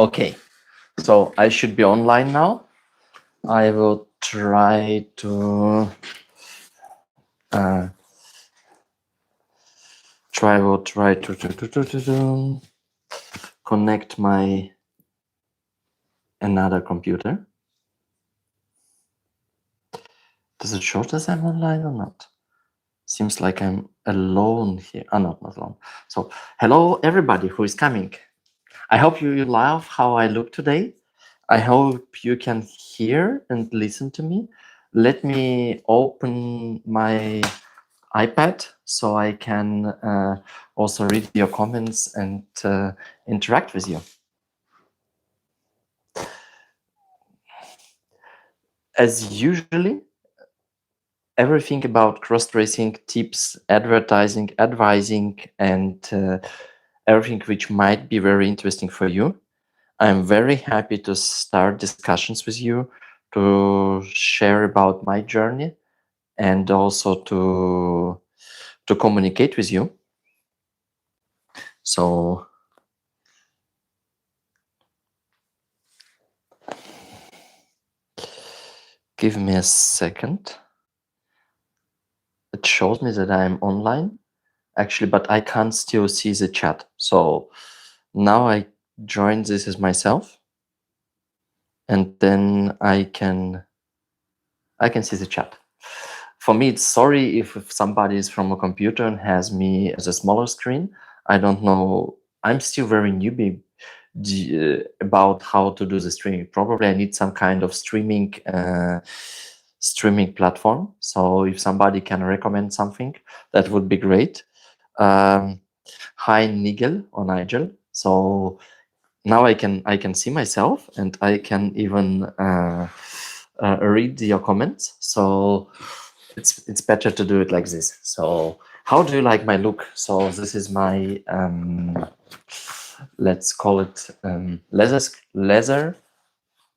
Okay, so I should be online now. I will try to connect my another computer. Does it show that I'm online or not? Seems like I'm alone here. Not alone. So hello everybody who is coming. I hope you love how I look today. I hope you can hear and listen to me. Let me open my iPad so I can also read your comments and interact with you. As usually, everything about cross-dressing, tips, advertising, advising, and everything which might be very interesting for you. I'm very happy to start discussions with you, to share about my journey, and also to communicate with you. So give me a second. It shows me that I'm online, actually, but I can't still see the chat. So now I join this as myself, and then I can see the chat. For me, it's sorry if somebody is from a computer and has me as a smaller screen. I don't know. I'm still very newbie about how to do the streaming. Probably I need some kind of streaming platform. So if somebody can recommend something, that would be great. Hi Nigel or Nigel. So now I can see myself and I can even read your comments. So it's better to do it like this. So how do you like my look? So this is my let's call it leather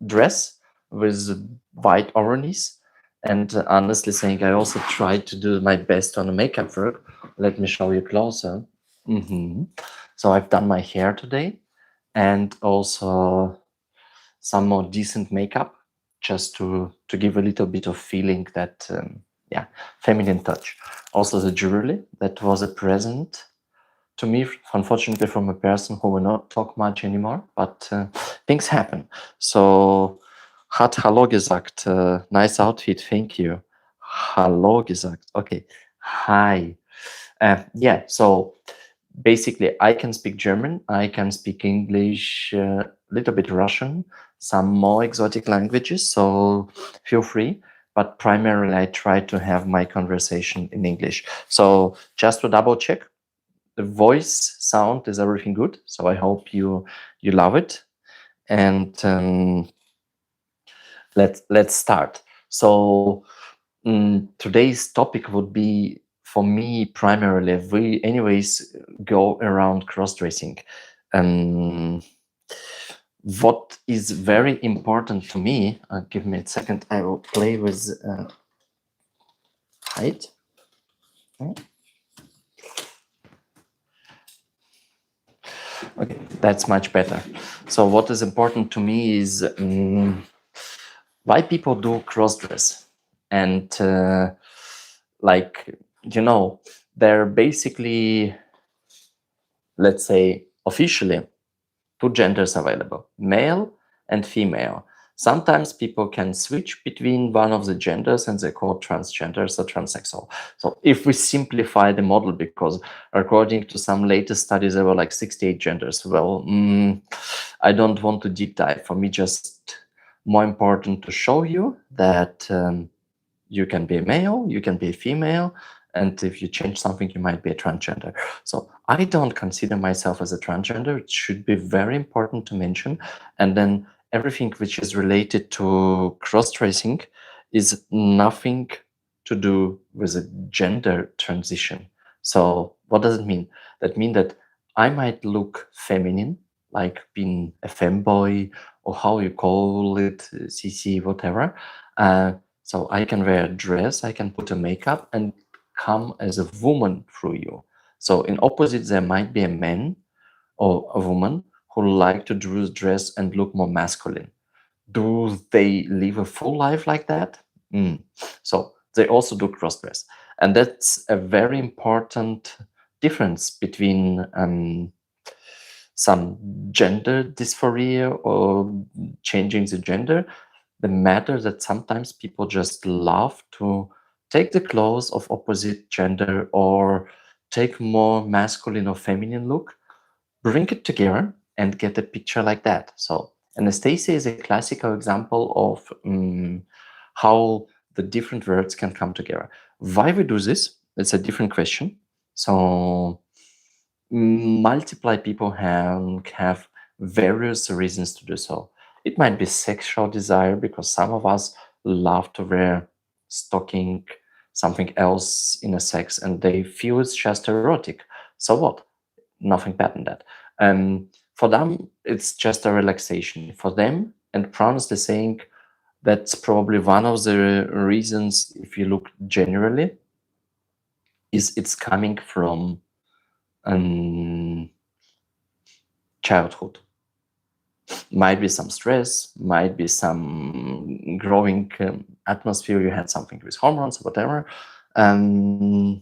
dress with white overknees. And honestly saying, I also tried to do my best on the makeup work. Let me show you closer. So I've done my hair today and also some more decent makeup, just to give a little bit of feeling that feminine touch. Also the jewelry, that was a present to me, unfortunately, from a person who will not talk much anymore, but things happen. So hat Hallo gesagt, nice outfit, thank you. Hallo gesagt, okay, hi. So basically I can speak German, I can speak English, a little bit Russian, some more exotic languages, so feel free. But primarily I try to have my conversation in English. So just to double check, the voice sound is everything good. So I hope you love it. And let's start. So today's topic would be, for me, primarily, we anyways go around cross-dressing. What is very important to me, give me a second, I will play with height. Okay, that's much better. So what is important to me is why people do cross-dress. And they're basically, let's say, officially, two genders available, male and female. Sometimes people can switch between one of the genders and they're called transgenders or transsexual. So if we simplify the model, because according to some latest studies, there were like 68 genders. Well, I don't want to deep dive. For me, just more important to show you that you can be a male, you can be a female, and if you change something, you might be a transgender. So I don't consider myself as a transgender. It should be very important to mention. And then everything which is related to cross-dressing is nothing to do with a gender transition. So what does it mean? That means that I might look feminine, like being a femboy, or how you call it, CC, whatever. So I can wear a dress, I can put a makeup and come as a woman through you. So in opposite, there might be a man or a woman who like to dress and look more masculine. Do they live a full life like that? So they also do cross-dress. And that's a very important difference between some gender dysphoria or changing the gender. The matter that sometimes people just love to take the clothes of opposite gender or take more masculine or feminine look, bring it together and get a picture like that. So Anastasia is a classical example of how the different words can come together. Why we do this? It's a different question. So multiply people have various reasons to do so. It might be sexual desire because some of us love to wear stocking, something else in a sex, and they feel it's just erotic. So what? Nothing bad in that. For them, it's just a relaxation. For them, and honestly saying, that's probably one of the reasons, if you look generally, is it's coming from childhood. Might be some stress, might be some growing atmosphere, you had something with hormones, whatever. I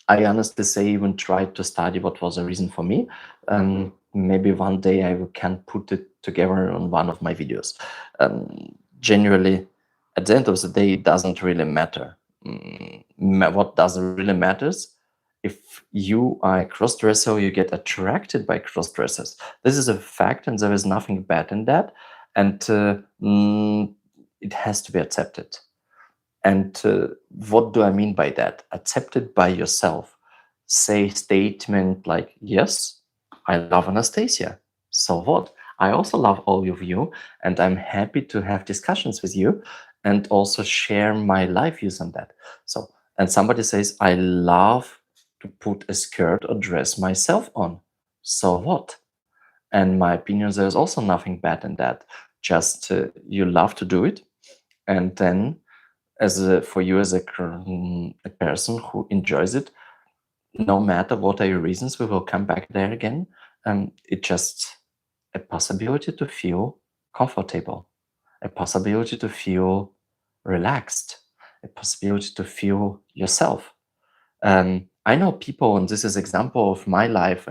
honestly say even tried to study what was the reason for me. Maybe one day I can put it together on one of my videos. Generally, at the end of the day, it doesn't really matter. What doesn't really matters, if you are a cross-dresser, you get attracted by cross-dressers. This is a fact, and there is nothing bad in that. And it has to be accepted. And what do I mean by that? Accepted by yourself. Say statement like, yes, I love Anastasia. So what? I also love all of you, and I'm happy to have discussions with you and also share my life views on that. So, and somebody says, I love to put a skirt or dress myself on. So what? And my opinion, there's also nothing bad in that. Just you love to do it. And then for you as a person who enjoys it, no matter what are your reasons, we will come back there again. It's just a possibility to feel comfortable, a possibility to feel relaxed, a possibility to feel yourself. I know people, and this is example of my life,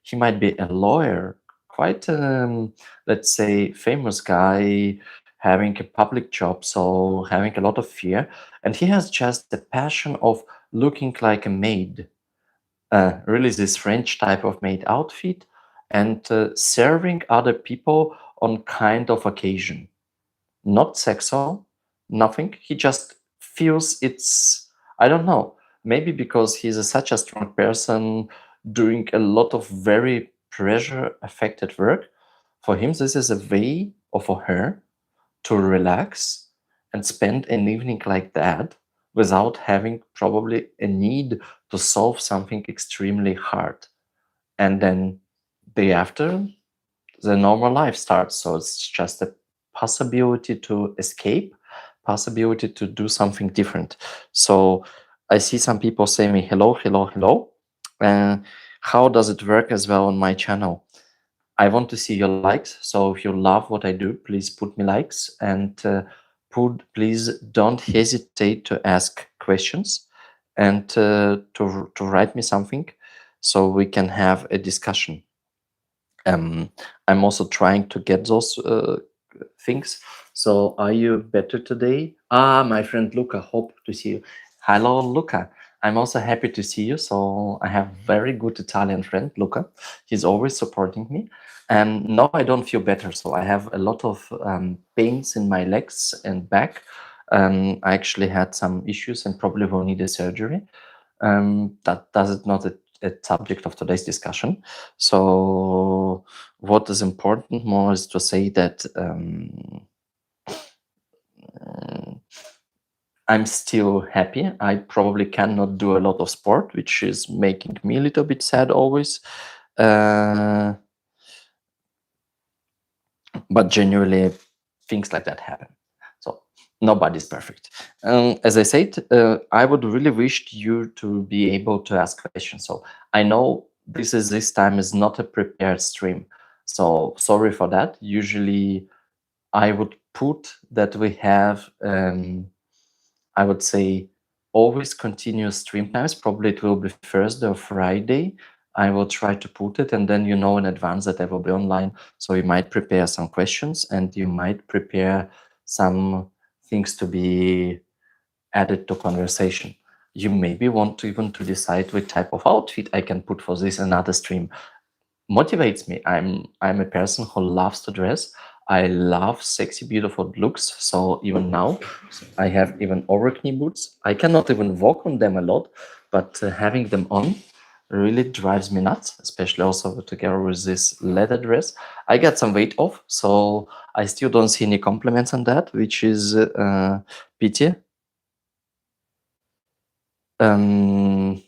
he might be a lawyer, quite, let's say, famous guy, having a public job, so having a lot of fear, and he has just the passion of looking like a maid, really this French type of maid outfit, and serving other people on kind of occasion. Not sexual, nothing. He just feels it's, I don't know, maybe because he's such a strong person doing a lot of very pressure affected work. For him, this is a way, or for her, to relax and spend an evening like that without having probably a need to solve something extremely hard. And then day after, the normal life starts. So it's just a possibility to escape, possibility to do something different. So I see some people say me, hello, hello, hello. How does it work as well on my channel? I want to see your likes. So if you love what I do, please put me likes, and please don't hesitate to ask questions and to write me something so we can have a discussion. I'm also trying to get those things. So are you better today? My friend Luca, hope to see you. Hello, Luca. I'm also happy to see you. So I have very good Italian friend, Luca. He's always supporting me. And now I don't feel better. So I have a lot of pains in my legs and back. I actually had some issues and probably will need a surgery. That does it not a subject of today's discussion. So what is important more is to say that I'm still happy. I probably cannot do a lot of sport, which is making me a little bit sad always. But generally, things like that happen. So nobody's perfect. As I said, I would really wish you to be able to ask questions. So I know this time is not a prepared stream. So sorry for that. Usually I would put that we have, I would say, always continuous stream times. Probably it will be Thursday or Friday. I will try to put it, and then you know in advance that I will be online. So you might prepare some questions, and you might prepare some things to be added to conversation. You maybe want to even to decide what type of outfit I can put for this another stream. Motivates me. I'm a person who loves to dress. I love sexy, beautiful looks. So even now, I have even over knee boots. I cannot even walk on them a lot, but having them on really drives me nuts. Especially also together with this leather dress. I got some weight off, so I still don't see any compliments on that, which is pity. Um,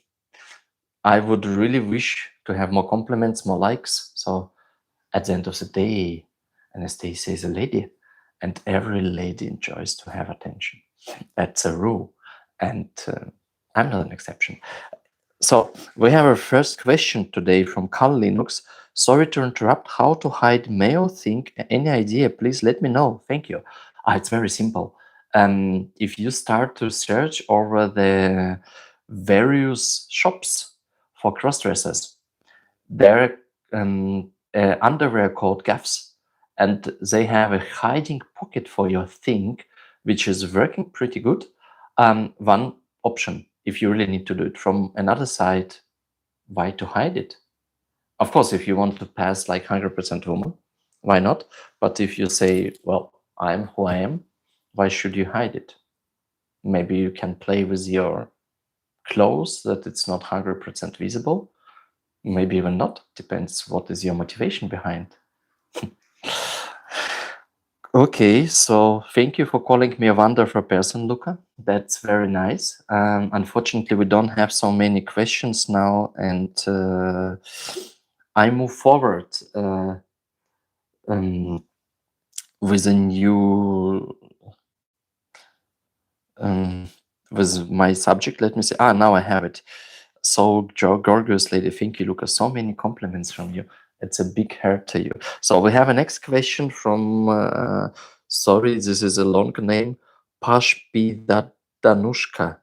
I would really wish to have more compliments, more likes. So at the end of the day, Anastasia is a lady, and every lady enjoys to have attention. That's a rule, and I'm not an exception. So we have our first question today from Carl Linux. Sorry to interrupt. How to hide male thing? Any idea? Please let me know. Thank you. It's very simple. If you start to search over the various shops for cross-dressers, there are underwear called gaffs, and they have a hiding pocket for your thing, which is working pretty good. One option, if you really need to do it. From another side, why to hide it? Of course, if you want to pass like 100% woman, why not? But if you say, well, I'm who I am, why should you hide it? Maybe you can play with your clothes that it's not 100% visible. Maybe even not. Depends what is your motivation behind. Okay, so thank you for calling me a wonderful person, Luca. That's very nice. Unfortunately, we don't have so many questions now, and I move forward with a new with my subject. Let me see. Now I have it. So gorgeous lady, thank you, Luca. So many compliments from you. It's a big heart to you. So we have a next question from, sorry, this is a long name, Danushka.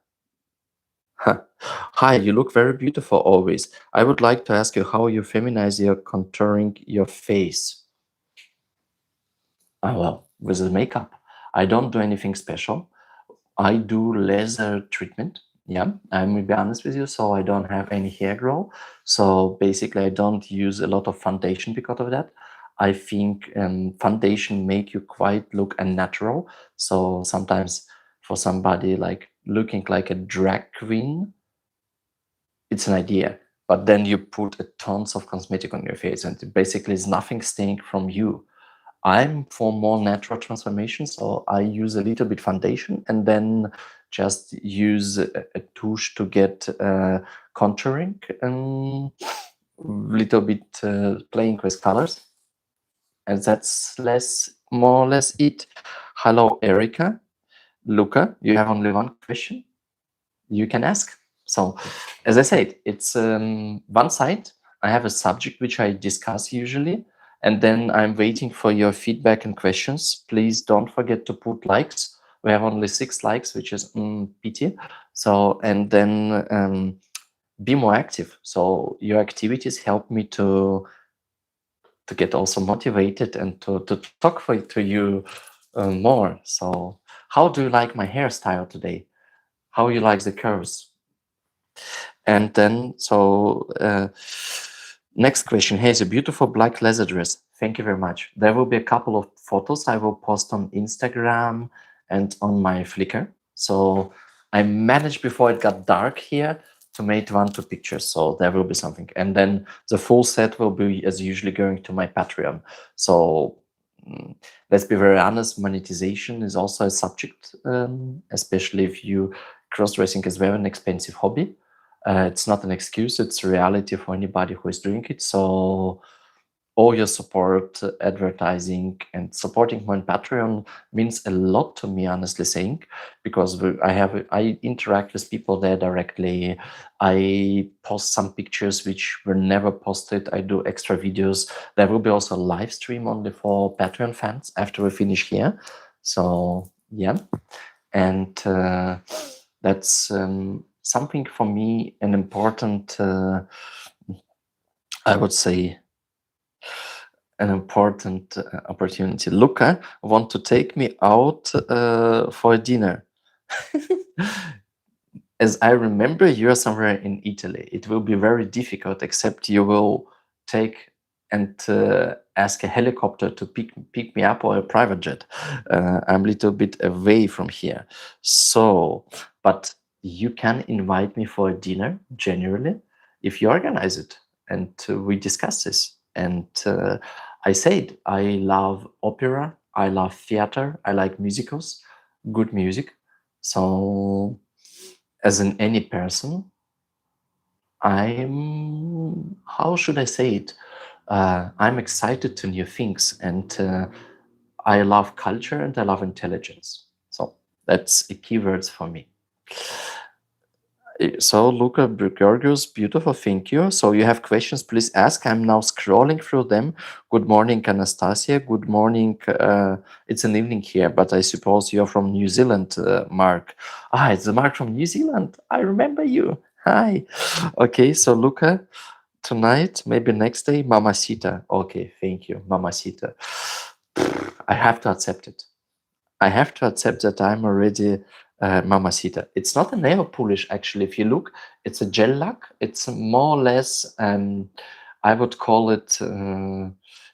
Hi, you look very beautiful always. I would like to ask you how you feminize your contouring your face. Well, with the makeup. I don't do anything special. I do laser treatment. Yeah, I'm gonna be honest with you. So I don't have any hair grow. So basically, I don't use a lot of foundation because of that. I think foundation make you quite look unnatural. So sometimes for somebody like looking like a drag queen, it's an idea. But then you put a tons of cosmetic on your face, and it basically is nothing staying from you. I'm for more natural transformation, so I use a little bit foundation and then just use a touche to get contouring and little bit playing with colors. And that's more or less it. Hello, Erica. Luca, you have only one question you can ask. So, as I said, it's one side. I have a subject which I discuss usually, and then I'm waiting for your feedback and questions. Please don't forget to put likes. We have only 6 likes, which is pity. So, and then be more active. So your activities help me to get also motivated and to talk to you more. So, how do you like my hairstyle today? How you like the curves? And then, so next question. Here's a beautiful black leather dress. Thank you very much. There will be a couple of photos I will post on Instagram and on my Flickr. So I managed before it got dark here to make 2 pictures. So there will be something. And then the full set will be, as usually, going to my Patreon. So let's be very honest, monetization is also a subject, especially if cross-dressing is very an expensive hobby. It's not an excuse, it's a reality for anybody who is doing it. So all your support, advertising, and supporting me on Patreon means a lot to me, honestly saying, because I interact with people there directly. I post some pictures which were never posted. I do extra videos. There will be also a live stream only for Patreon fans after we finish here. So yeah, and that's something for me, an important, I would say, an important opportunity. Luca want to take me out for dinner. As I remember, you are somewhere in Italy. It will be very difficult, except you will take and ask a helicopter to pick me up, or a private jet. I'm a little bit away from here. So, but you can invite me for a dinner, generally, if you organize it. And we discuss this. And I said, I love opera, I love theater, I like musicals, good music. So, as in any person, how should I say it? I'm excited to new things, and I love culture and I love intelligence. So that's a keywords for me. So Luca Georgios, beautiful, thank you. So you have questions, please ask. I'm now scrolling through them. Good morning, Anastasia. Good morning. It's an evening here, but I suppose you're from New Zealand, Mark. It's Mark from New Zealand. I remember you. Hi. Okay, so Luca, tonight, maybe next day, Mamacita. Okay, thank you, Mamacita. I have to accept it. I have to accept that I'm already Mamacita. It's not a nail polish, actually. If you look, it's a gel lac. It's more or less, I would call it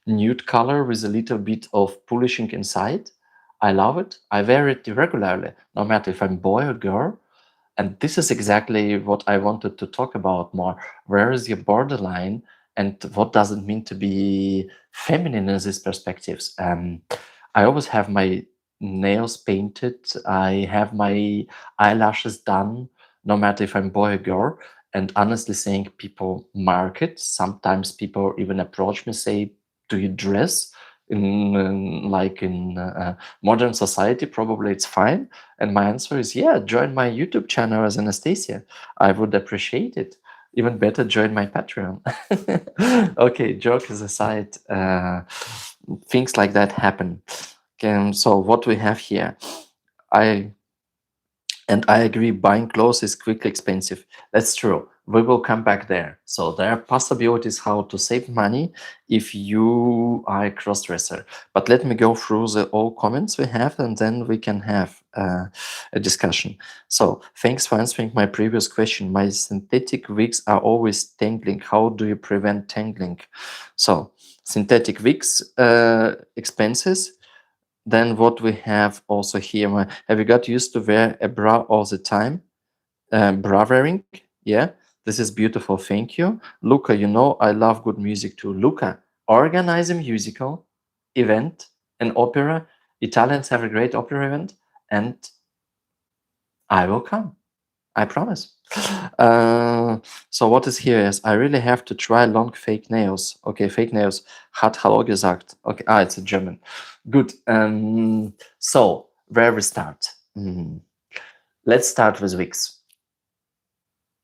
nude color with a little bit of polishing inside. I love it. I wear it regularly, no matter if I'm boy or girl. And this is exactly what I wanted to talk about more. Where is your borderline, and what does it mean to be feminine in these perspectives? I always have my nails painted. I have my eyelashes done, no matter if I'm boy or girl. And honestly saying, people mark it. Sometimes people even approach me, say, do you dress in modern society? Probably it's fine. And my answer is, yeah, join my YouTube channel as Anastasia. I would appreciate it. Even better, join my Patreon. Okay, jokes aside, things like that happen. So what we have here, I agree, buying clothes is quickly expensive. That's true. We will come back there. So there are possibilities how to save money if you are a cross-dresser. But let me go through the all comments we have, and then we can have a discussion. So thanks for answering my previous question. My synthetic wigs are always tangling. How do you prevent tangling? So synthetic wigs, expenses. Then what we have also here, have you got used to wear a bra all the time? Bra wearing, yeah, this is beautiful, thank you. Luca, you know I love good music too. Luca, organize a musical event, an opera. Italians have a great opera event, and I will come. I promise. So what is here is, I really have to try long fake nails. Okay, fake nails. Hat Hallo gesagt. Okay, it's a German. Good. So where we start? Let's start with wigs.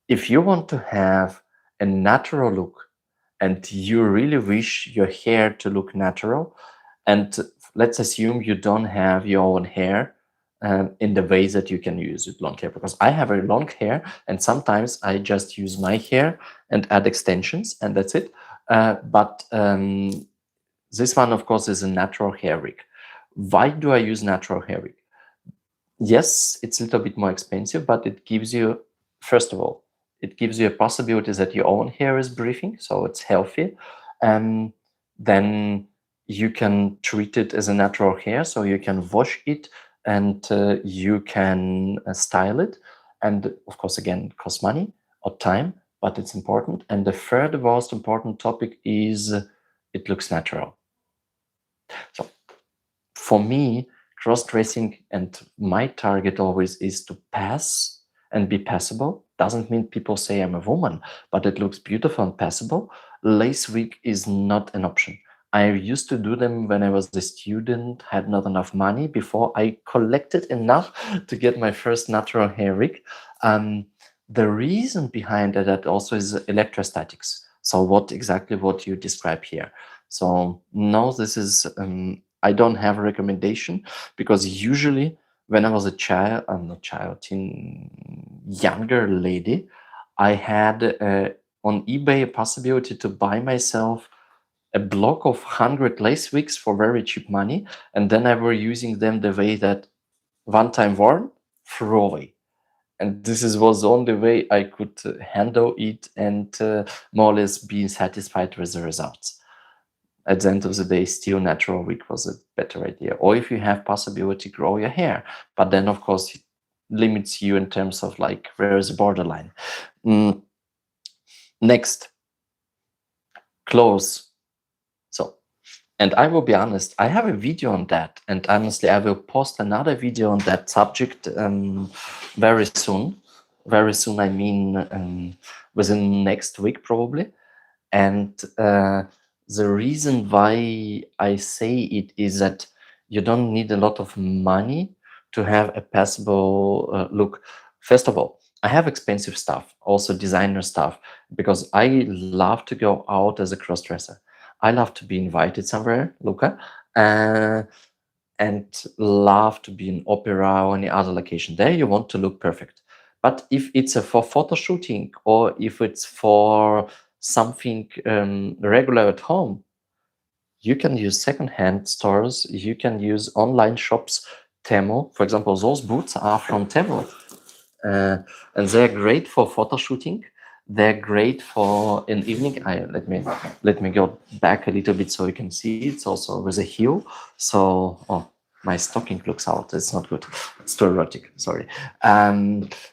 If you want to have a natural look, and you really wish your hair to look natural, and let's assume you don't have your own hair, in the ways that you can use with long hair, because I have a long hair and sometimes I just use my hair and add extensions, and that's it. But this one, of course, is a natural hair wig. Why do I use natural hair wig? Yes, it's a little bit more expensive, but it gives you, first of all, it gives you a possibility that your own hair is breathing, so it's healthy. Then you can treat it as a natural hair, so you can wash it, and you can style it. And of course, again, it costs money or time, but it's important. And the third most important topic is it looks natural. So for me, cross-dressing, and my target always is to pass and be passable. Doesn't mean people say I'm a woman, but it looks beautiful and passable. Lace wig is not an option. I used to do them when I was a student, had not enough money before I collected enough to get my first natural hair wig. Um, the reason behind that also is electrostatics. So what you describe here. So no, this is I don't have a recommendation because usually when I was a child, I'm not child, younger lady, I had on eBay a possibility to buy myself a block of 100 lace wigs for very cheap money, and then I were using them the way that one time worn, throw away. And was the only way I could handle it and more or less be satisfied with the results. At the end of the day, still natural wig was a better idea. Or if you have possibility, grow your hair, but then of course it limits you in terms of like where is the borderline. Mm, next, clothes. So, and I will be honest, I have a video on that, and honestly, I will post another video on that subject very soon. Very soon, I mean within next week probably. And the reason why I say it is that you don't need a lot of money to have a passable look. First of all, I have expensive stuff, also designer stuff, because I love to go out as a cross-dresser. I love to be invited somewhere, Luca, uh, and love to be in opera or any other location. There you want to look perfect. But if it's for photo shooting or if it's for something regular at home, you can use secondhand stores, you can use online shops, Temu. For example, those boots are from Temu. And they're great for photo shooting. They're great for an evening. Let me go back a little bit so you can see. It's also with a heel. So my stocking looks out. It's not good. It's too erotic. Sorry.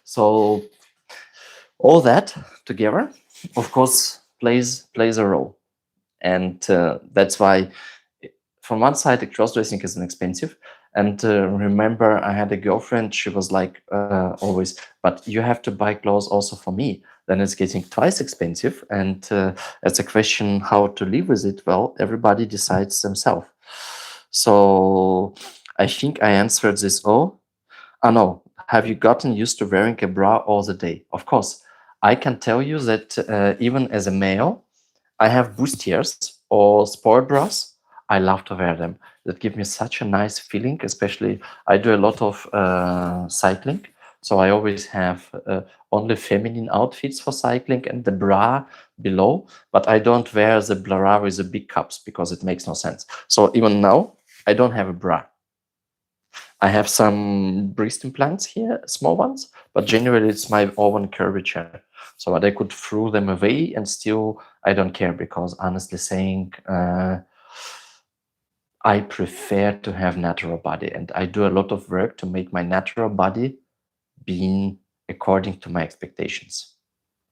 So all that together, of course, plays a role, and that's why from one side, the cross-dressing is inexpensive. And remember, I had a girlfriend, she was like always, but you have to buy clothes also for me. Then it's getting twice expensive. And it's a question how to live with it. Well, everybody decides themselves. So I think I answered this. Oh, no. Have you gotten used to wearing a bra all the day? Of course. I can tell you that even as a male, I have bustiers or sport bras. I love to wear them. That give me such a nice feeling, especially I do a lot of cycling. So I always have only feminine outfits for cycling and the bra below, but I don't wear the bra with the big cups because it makes no sense. So even now, I don't have a bra. I have some breast implants here, small ones, but generally it's my own curvature. So that I could throw them away and still I don't care because honestly saying, I prefer to have natural body and I do a lot of work to make my natural body being according to my expectations.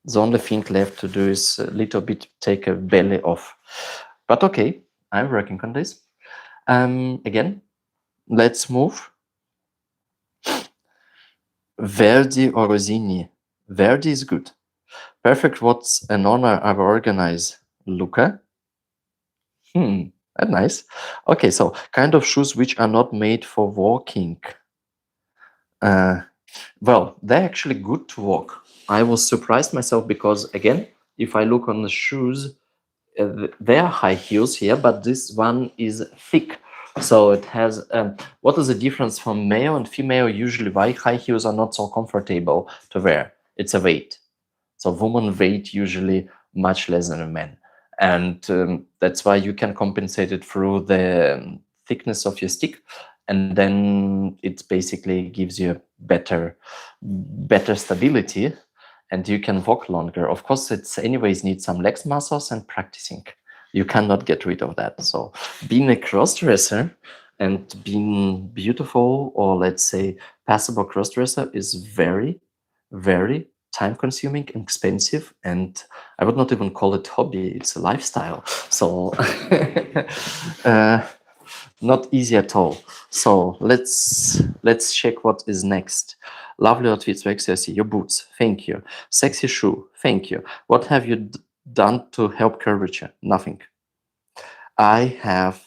The only thing left to do is a little bit take a belly off. But okay, I'm working on this. Again, let's move. Verdi or Rossini? Verdi is good. Perfect. What's an honor I will organize? Luca? That's nice. Okay, so kind of shoes which are not made for walking. Well, they're actually good to walk. I was surprised myself because, again, if I look on the shoes, they are high heels here, but this one is thick. So it has, what is the difference from male and female? Usually why high heels are not so comfortable to wear? It's a weight. So women weight usually much less than a man. And that's why you can compensate it through the thickness of your stick. And then it basically gives you better stability and you can walk longer. Of course, it's anyways needs some legs muscles and practicing. You cannot get rid of that. So being a cross-dresser and being beautiful or let's say passable cross-dresser is very, very time-consuming, expensive, and I would not even call it hobby. It's a lifestyle. So not easy at all. So let's check what is next. Lovely outfits, very sexy. Your boots, thank you. Sexy shoe, thank you. What have you done to help curvature? Nothing. I have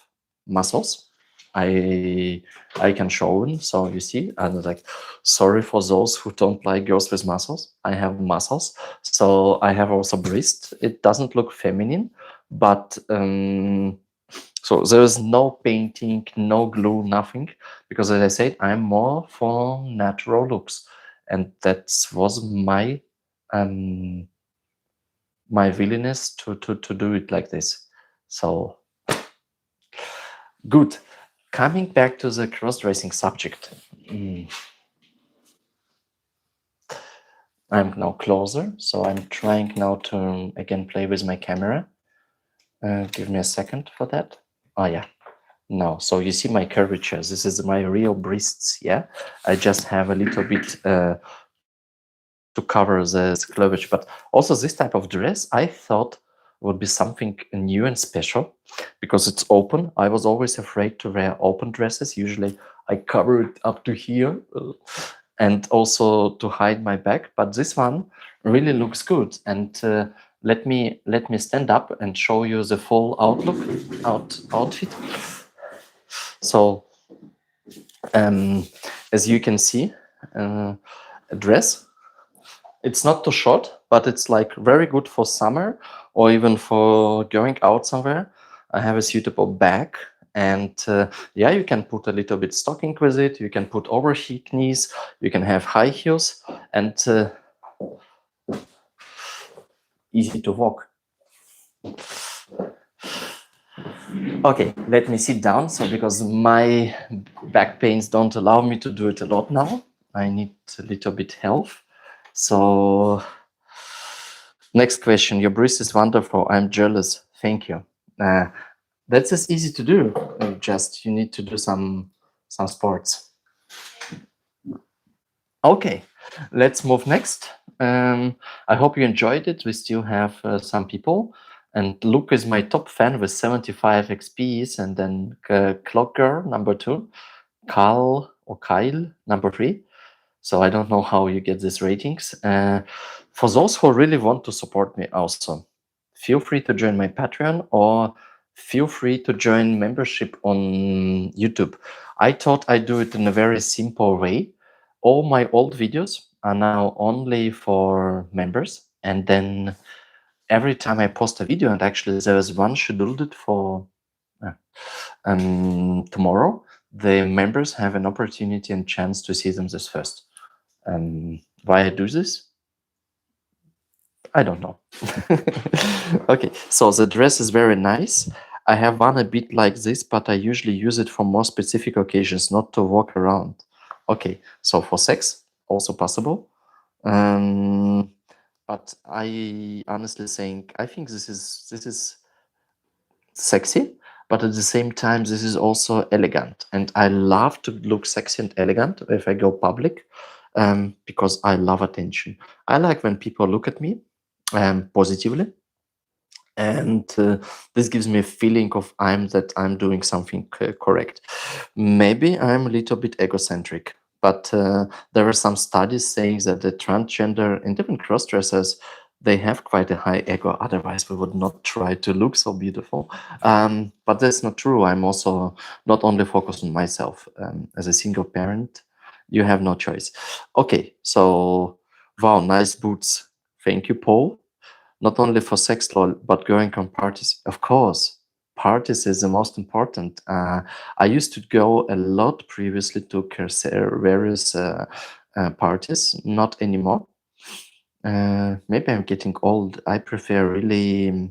muscles. I can show them. So you see, and like, sorry for those who don't like girls with muscles. I have muscles. So I have also breast. It doesn't look feminine, but so there is no painting, no glue, nothing, because as I said, I'm more for natural looks, and that was my willingness to do it like this. So good. Coming back to the cross-dressing subject, I'm now closer, so I'm trying now to again play with my camera. Give me a second for that. Oh yeah. No, so you see my curvature. This is my real breasts. Yeah, I just have a little bit to cover the cleavage, but also this type of dress I thought would be something new and special because it's open. I was always afraid to wear open dresses. Usually I cover it up to here and also to hide my back, but this one really looks good. And let me stand up and show you the full outfit. So as you can see, a dress. It's not too short, but it's like very good for summer or even for going out somewhere. I have a suitable bag, and yeah, you can put a little bit stocking with it. You can put over knees. You can have high heels, and easy to walk. Okay, let me sit down. So because my back pains don't allow me to do it a lot now, I need a little bit help. So next question. Your breast is wonderful. I'm jealous. Thank you. That's as easy to do. You need to do some sports. Okay, let's move next. I hope you enjoyed it. We still have some people. And Luke is my top fan with 75 XPs, and then Clock Girl, number 2, Kyle number 3. So I don't know how you get these ratings. For those who really want to support me also, feel free to join my Patreon or feel free to join membership on YouTube. I thought I'd do it in a very simple way. All my old videos are now only for members. And then every time I post a video, and actually there is one scheduled for tomorrow, the members have an opportunity and chance to see them this first. Why I do this? I don't know. Okay, so the dress is very nice. I have one a bit like this, but I usually use it for more specific occasions, not to walk around. Okay, so for sex, also possible. But I honestly think I think this is sexy, but at the same time, this is also elegant. And I love to look sexy and elegant if I go public, because I love attention. I like when people look at me positively. And this gives me a feeling of I'm doing something correct. Maybe I'm a little bit egocentric, but there are some studies saying that the transgender and even cross-dressers, they have quite a high ego. Otherwise, we would not try to look so beautiful. But that's not true. I'm also not only focused on myself. As a single parent, you have no choice. Okay, so wow, nice boots. Thank you, Paul. Not only for sex lol, but going on parties. Of course, parties is the most important. I used to go a lot previously to various parties, not anymore. Maybe I'm getting old. I prefer really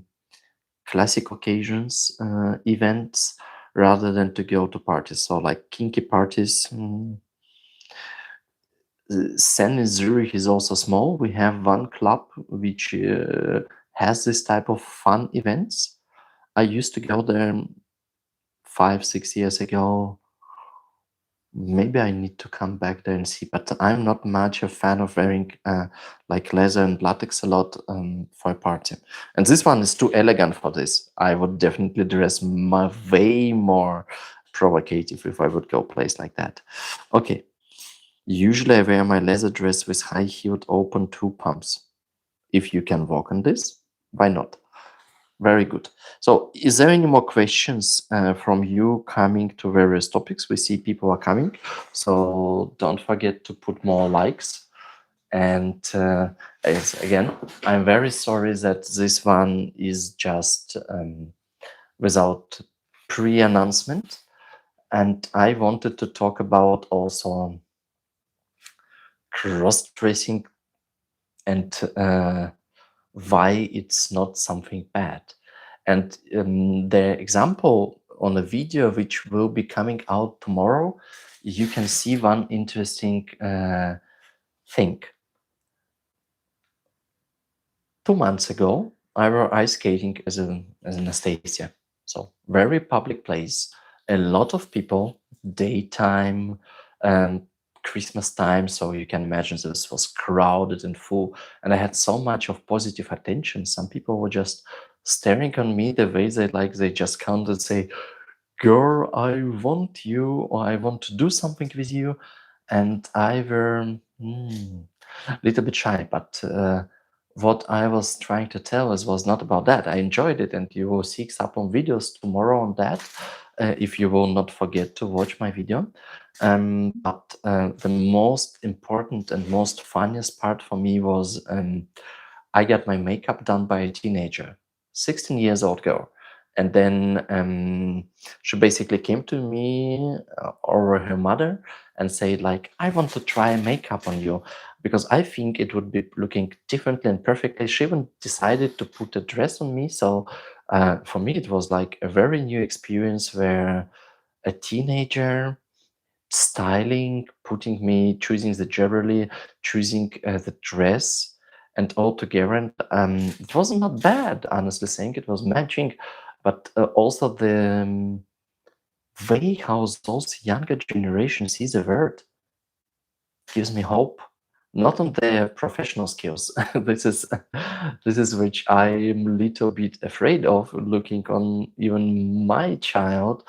classic occasions, events, rather than to go to parties. So like kinky parties. Sen in Zurich is also small. We have one club which has this type of fun events. I used to go there 5, 6 years ago. Maybe I need to come back there and see, but I'm not much a fan of wearing like leather and latex a lot for a party. And this one is too elegant for this. I would definitely dress way more provocative if I would go place like that. Okay. Usually I wear my leather dress with high-heeled open toe pumps. If you can walk on this, why not? Very good. So, is there any more questions from you coming to various topics? We see people are coming, so don't forget to put more likes. And again, I'm very sorry that this one is just without pre-announcement. And I wanted to talk about also cross-dressing and why it's not something bad. And the example on a video which will be coming out tomorrow, you can see one interesting thing. 2 months ago, I were ice skating as an Anastasia. So very public place, a lot of people, daytime, um, Christmas time. So you can imagine this was crowded and full. And I had so much of positive attention. Some people were just staring on me the way they just come and say, girl, I want you, or I want to do something with you. And I were a little bit shy, but what I was trying to tell us was not about that. I enjoyed it, and you will see some videos tomorrow on that. If you will not forget to watch my video. But the most important and most funniest part for me was I got my makeup done by a teenager, 16 years old girl. And then she basically came to me or her mother and said, like, I want to try makeup on you because I think it would be looking differently and perfectly. She even decided to put a dress on me. So for me, it was like a very new experience where a teenager styling, putting me, choosing the jewelry, choosing the dress, and all together. And it was not bad, honestly saying. It was matching, but also the way how those younger generations see the world gives me hope. Not on their professional skills. This is which I'm a little bit afraid of looking on even my child,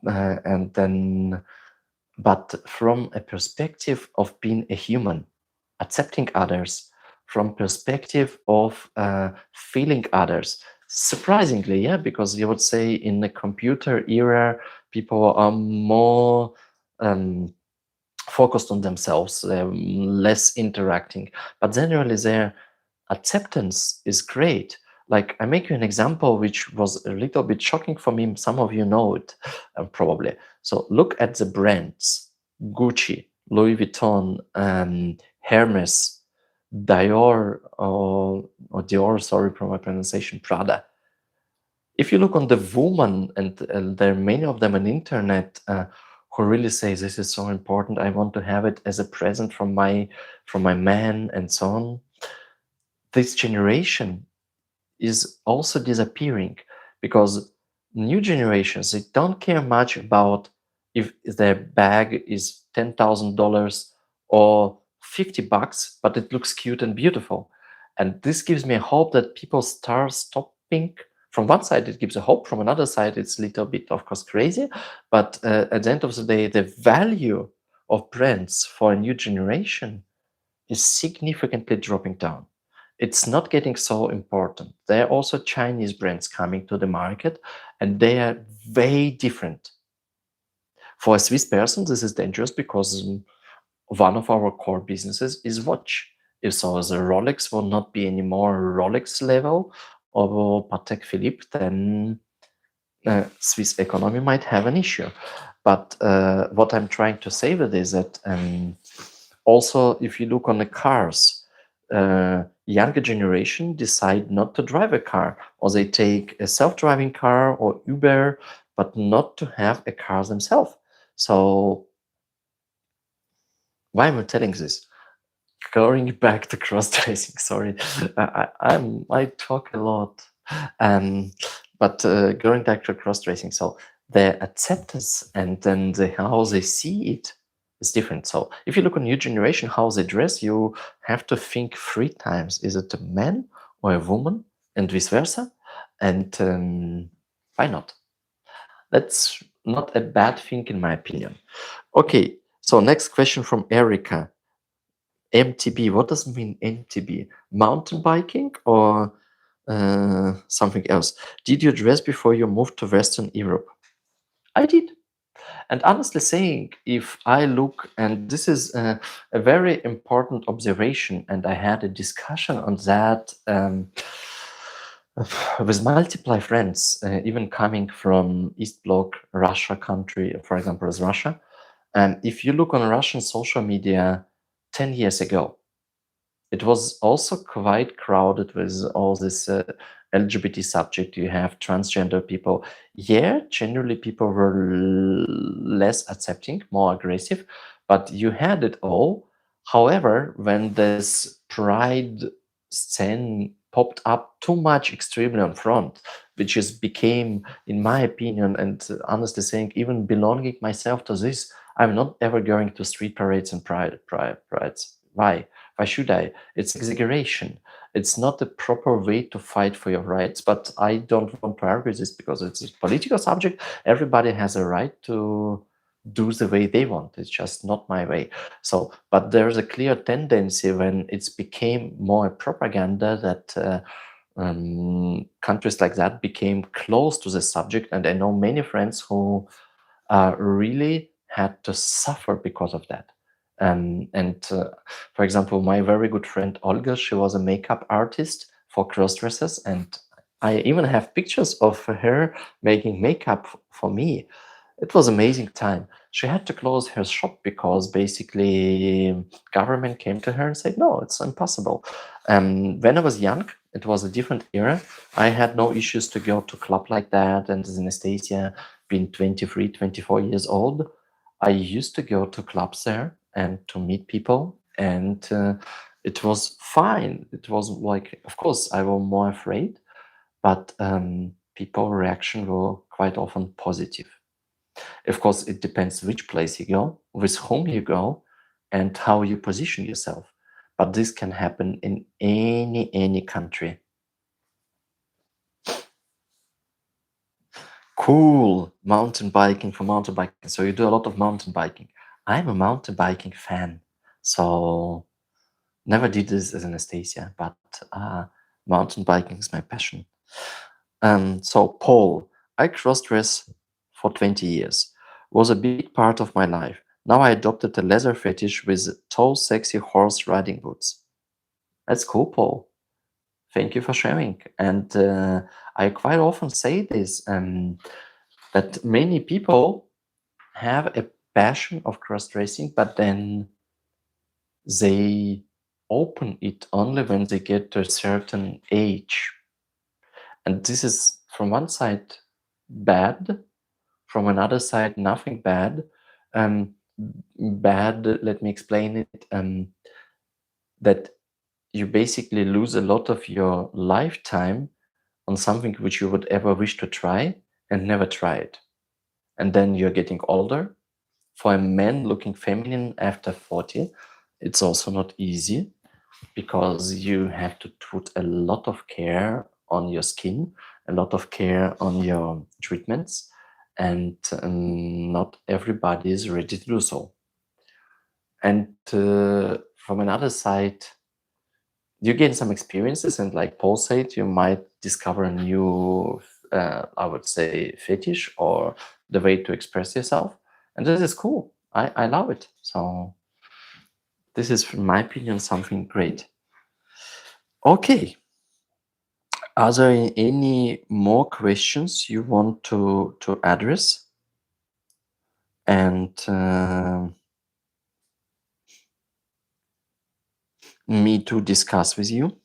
and then but from a perspective of being a human, accepting others, from perspective of feeling others. Surprisingly, yeah, because you would say in the computer era, people are more focused on themselves, they're less interacting, but generally their acceptance is great. Like, I make you an example which was a little bit shocking for me. Some of you know it, probably. So look at the brands: Gucci, Louis Vuitton, Hermes, Dior, or Dior, sorry for my pronunciation, Prada. If you look on the woman, and there are many of them on internet who really say, this is so important, I want to have it as a present from my man, and so on. This generation is also disappearing because new generations, they don't care much about if their bag is $10,000 or $50, but it looks cute and beautiful. And this gives me a hope that people start stopping. From one side, it gives a hope. From another side, it's a little bit, of course, crazy. But at the end of the day, the value of brands for a new generation is significantly dropping down. It's not getting so important. There are also Chinese brands coming to the market, and they are way different. For a Swiss person, this is dangerous because one of our core businesses is watch. If so, the Rolex will not be anymore Rolex level or Patek Philippe, then Swiss economy might have an issue. But what I'm trying to say with is that also, if you look on the cars, younger generation decide not to drive a car, or they take a self-driving car or Uber, but not to have a car themselves. So why am I telling this? Going back to cross-dressing, sorry, I talk a lot, but going back to cross-dressing, so the acceptance and then how they see it is different. So if you look on new generation, how they dress, you have to think 3 times: is it a man or a woman, and vice versa? And why not? That's not a bad thing in my opinion. Okay, so next question from Erica. MTB, what does it mean, MTB? Mountain biking or Something else. Did you dress before you moved to Western Europe? I did. And honestly saying, if I look, and this is a very important observation, and I had a discussion on that with multiple friends, even coming from East Bloc Russia country, for example, as Russia. And if you look on Russian social media 10 years ago, it was also quite crowded with all this LGBT subject. You have transgender people. Yeah, generally people were less accepting, more aggressive, but you had it all. However, when this pride scene popped up too much extremely on front, which is became, in my opinion, and honestly saying, even belonging myself to this, I'm not ever going to street parades and prides. Why? Why should I? It's exaggeration. It's not the proper way to fight for your rights. But I don't want to argue this because it's a political subject. Everybody has a right to do the way they want. It's just not my way. So, but there's a clear tendency when it's became more propaganda that countries like that became close to the subject. And I know many friends who really had to suffer because of that. For example, my very good friend Olga, she was a makeup artist for crossdressers, and I even have pictures of her making makeup for me. It was amazing time. She had to close her shop because basically government came to her and said, no, it's impossible. When I was young, it was a different era. I had no issues to go to club like that. And as Anastasia, being 23, 24 years old, I used to go to clubs there and to meet people. And it was fine. It was like, of course, I was more afraid, but people reaction were quite often positive. Of course, it depends which place you go, with whom you go, and how you position yourself. But this can happen in any country. Cool. Mountain biking for mountain biking. So you do a lot of mountain biking. I'm a mountain biking fan. So never did this as Anastasia, but mountain biking is my passion. So Paul, I cross-dress for 20 years. Was a big part of my life. Now I adopted a leather fetish with tall, sexy horse riding boots. That's cool, Paul. Thank you for sharing. And I quite often say this, that many people have a passion of cross-dressing, but then they open it only when they get to a certain age. And this is from one side bad, from another side nothing bad. Bad, let me explain it, that you basically lose a lot of your lifetime on something which you would ever wish to try and never try it. And then you're getting older. For a man looking feminine after 40, it's also not easy because you have to put a lot of care on your skin, a lot of care on your treatments, and not everybody is ready to do so. And from another side, you gain some experiences, and like Paul said, you might discover a new, I would say, fetish or the way to express yourself. And this is cool. I love it. So this is, in my opinion, something great. Okay. Are there any more questions you want to address and me to discuss with you?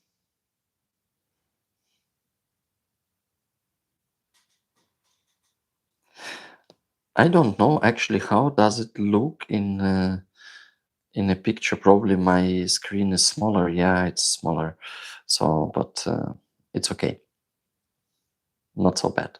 I don't know actually. How does it look in a picture? Probably my screen is smaller. Yeah, it's smaller. So, but it's okay. Not so bad.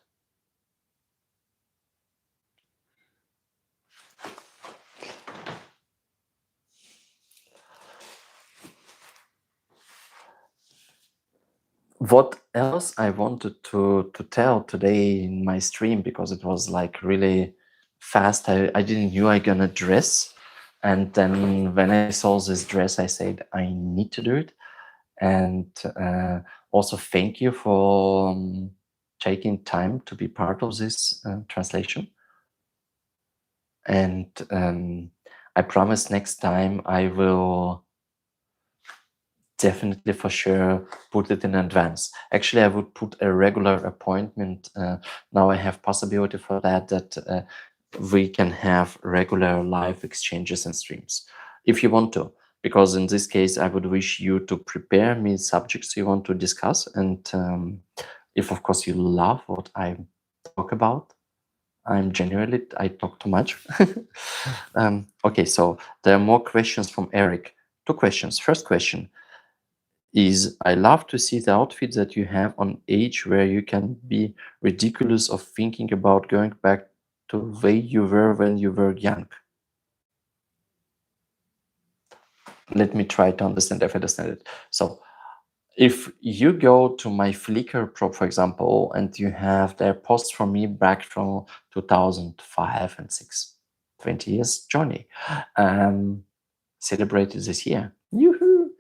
What else I wanted to tell today in my stream, because it was like really fast. I didn't knew I gonna dress, and then when I saw this dress, I said I need to do it. And Also, thank you for taking time to be part of this translation. And I promise next time I will definitely for sure put it in advance. Actually, I would put a regular appointment. Now I have possibility for that we can have regular live exchanges and streams if you want to. Because in this case, I would wish you to prepare me subjects you want to discuss. And if, of course, you love what I talk about, I talk too much. Okay, so there are more questions from Eric. 2 questions. First question is, I love to see the outfits that you have on age where you can be ridiculous of thinking about going back to the way you were when you were young. Let me try to understand if I understand it. So if you go to my Flickr prop, for example, and you have their posts from me back from 2005 and 6, 20 years journey, celebrated this year. Yoo-hoo!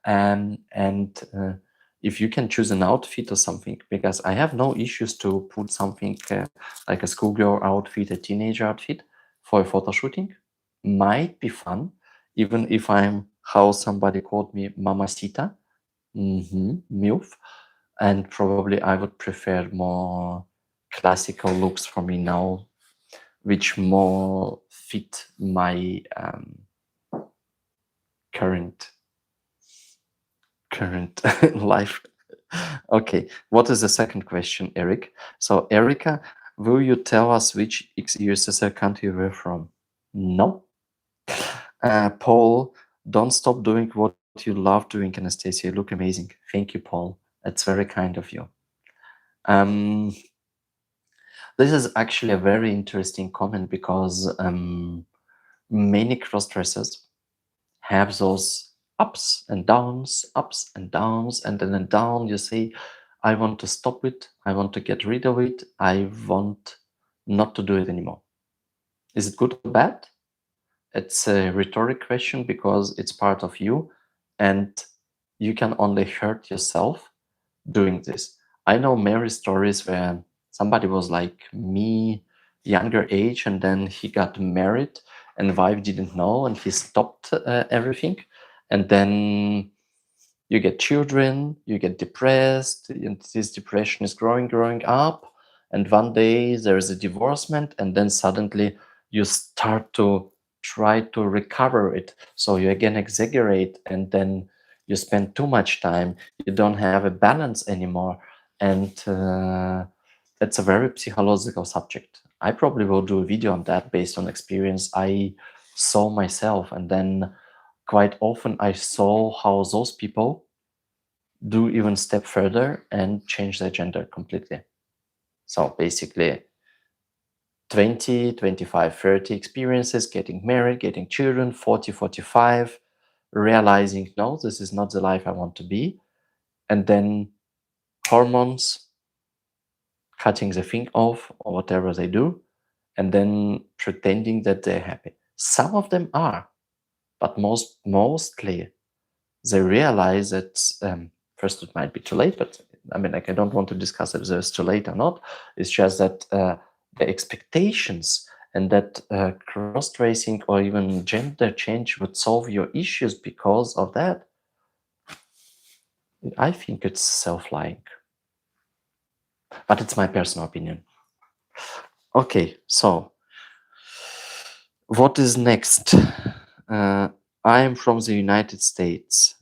And if you can choose an outfit or something, because I have no issues to put something like a schoolgirl outfit, a teenager outfit for a photo shooting, might be fun, even if I'm how somebody called me Mamacita, MILF, and probably I would prefer more classical looks for me now, which more fit my current life. Okay, what is the second question, Eric? So, Erica, will you tell us which ex-USSR country you were from? No. Paul, don't stop doing what you love doing, Anastasia. You look amazing. Thank you, Paul. That's very kind of you. This is actually a very interesting comment because many cross-dressers have those ups and downs, and then down you say, I want to stop it, I want to get rid of it, I want not to do it anymore. Is it good or bad? It's a rhetoric question because it's part of you and you can only hurt yourself doing this. I know many stories where somebody was like me, younger age, and then he got married and wife didn't know and he stopped everything. And then you get children, you get depressed, and this depression is growing up. And one day there is a divorcement, and then suddenly you start to try to recover it. So you again exaggerate, and then you spend too much time. You don't have a balance anymore. And that's a very psychological subject. I probably will do a video on that based on experience I saw myself. And then quite often I saw how those people do even step further and change their gender completely. So basically 20, 25, 30 experiences, getting married, getting children, 40, 45, realizing, no, this is not the life I want to be. And then hormones, cutting the thing off or whatever they do, and then pretending that they're happy. Some of them are, but mostly they realize that first it might be too late, but I mean, like, I don't want to discuss if it's too late or not. It's just that the expectations and that cross-dressing or even gender change would solve your issues because of that. I think it's self-lying, but it's my personal opinion. Okay, so what is next? I am from the United States.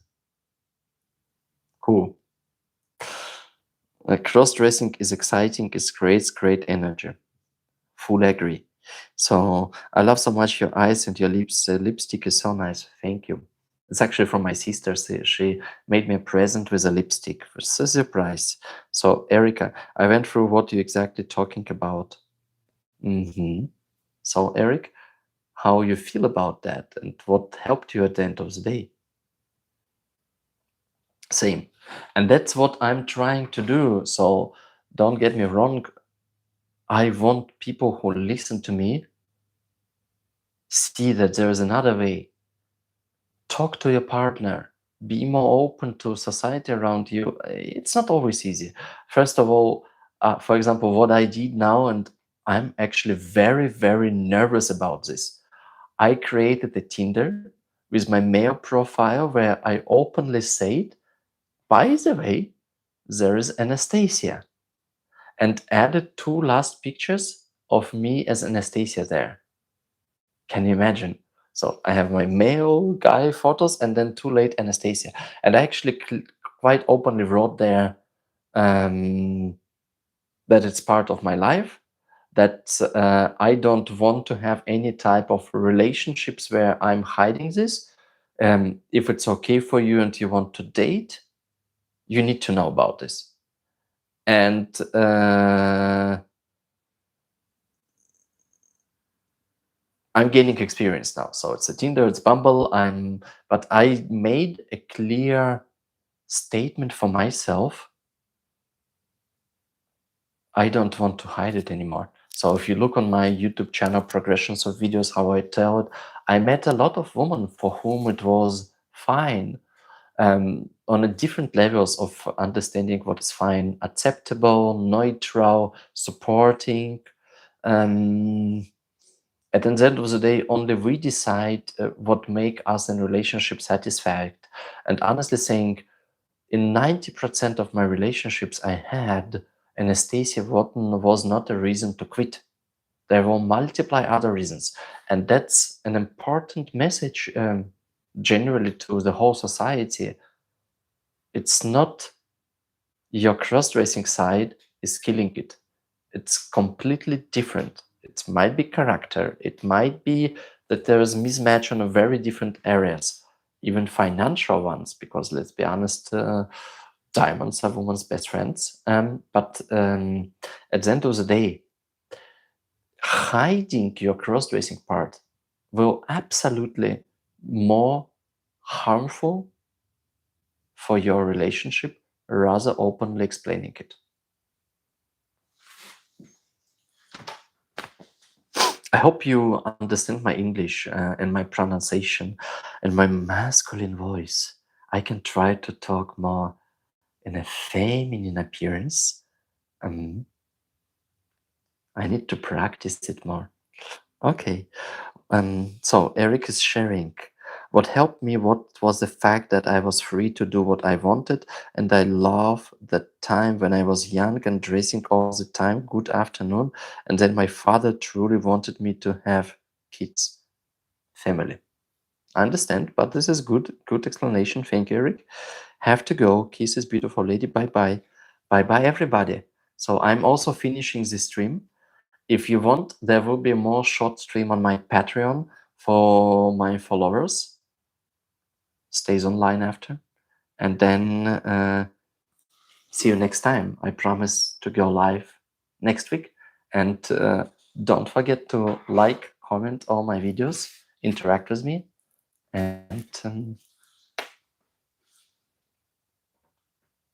Cool. Cross-dressing is exciting, it's great energy. Fully agree. So I love so much your eyes and your lips. The lipstick is so nice. Thank you. It's actually from my sister. She made me a present with a lipstick. It's a surprise. So Erica, I went through what you're exactly talking about. So Eric, how you feel about that and what helped you at the end of the day? Same. And that's what I'm trying to do. So don't get me wrong. I want people who listen to me see that there is another way. Talk to your partner. be more open to society around you, it's not always easy. First of all, for example, what I did now, and I'm actually very, very nervous about this. I created a Tinder with my male profile where I openly said, by the way, there is Anastasia, and added 2 last pictures of me as Anastasia there. Can you imagine? So I have my male guy photos and then 2 late Anastasia. And I actually quite openly wrote there that it's part of my life, that I don't want to have any type of relationships where I'm hiding this. If it's okay for you and you want to date, you need to know about this. And I'm gaining experience now. So it's a Tinder, it's Bumble. But I made a clear statement for myself. I don't want to hide it anymore. So if you look on my YouTube channel progressions of videos, how I tell it, I met a lot of women for whom it was fine, on a different levels of understanding what is fine, acceptable, neutral, supporting. At the end of the day, only we decide what make us in relationship satisfied. And honestly saying, in 90% of my relationships I had, Anastasia Wharton was not a reason to quit. There were multiple other reasons. And that's an important message generally to the whole society. It's not your cross-dressing side is killing it. It's completely different. It might be character. It might be that there is mismatch on a very different areas, even financial ones, because let's be honest, diamonds are women's best friends. But at the end of the day, hiding your cross-dressing part will absolutely more harmful for your relationship rather openly explaining it. I hope you understand my English and my pronunciation and my masculine voice. I can try to talk more in a feminine appearance. Um, I need to practice it more. Okay. So Eric is sharing. What helped me what was the fact that I was free to do what I wanted, and I love the time when I was young and dressing all the time. Good afternoon. And then my father truly wanted me to have kids, family. I understand, but this is good explanation. Thank you, Eric. Have to go. Kisses, beautiful lady. Bye bye. Bye bye, everybody. So I'm also finishing this stream. If you want, there will be a more short stream on my Patreon for my followers. Stays online after. And then see you next time. I promise to go live next week. And don't forget to like, comment all my videos, interact with me. And